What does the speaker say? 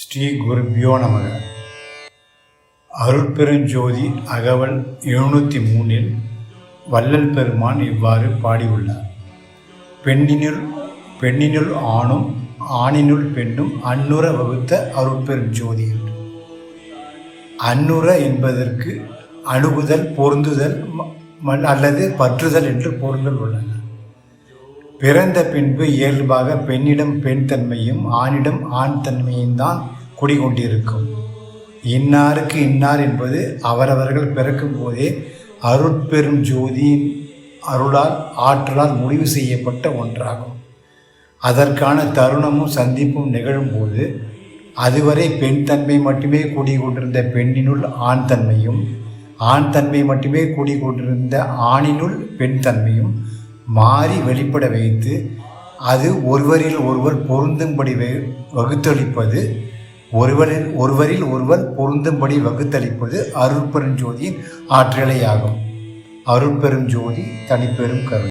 ஸ்ரீ குருபியோ நமக. அருட்பெருஞ்சோதி அகவல் 703 வள்ளல் பெருமான் இவ்வாறு பாடியுள்ளார். பெண்ணினுள் ஆணும் ஆணினுள் பெண்ணும் அன்னுர வகுத்த அருட்பெருஞ்சோதி என்று. அன்னுர என்பதற்கு அணுகுதல், பொருந்துதல் அல்லது பற்றுதல் என்று பொருள்கள் உள்ளன. பிறந்த பின்பு இயல்பாக பெண்ணிடம் பெண் தன்மையும் ஆணிடம் ஆண் தன்மையும் தான் குடிகொண்டிருக்கும். இன்னாருக்கு இன்னார் என்பது அவரவர்கள் பிறக்கும் போதே அருட்பெரும் ஜோதியின் அருளால் ஆற்றலால் முடிவு செய்யப்பட்ட ஒன்றாகும். அதற்கான தருணமும் சந்திப்பும் நிகழும்போது அதுவரை பெண் தன்மை மட்டுமே கூடிக்கொண்டிருந்த பெண்ணினுள் ஆண் தன்மையும், ஆண் தன்மை மட்டுமே கூடிக்கொண்டிருந்த ஆணினுள் பெண் தன்மையும் மாறி வெளிப்பட வைத்து அது ஒருவரில் ஒருவர் பொருந்தும்படி வகுத்தளிப்பது ஒருவரில் ஒருவர் பொருந்தும்படி வகுத்தளிப்பது அருட்பெருஞ்சோதியின் ஆற்றலையாகும். அருட்பெருஞ்சோதி தனிப்பெரும் கருணை.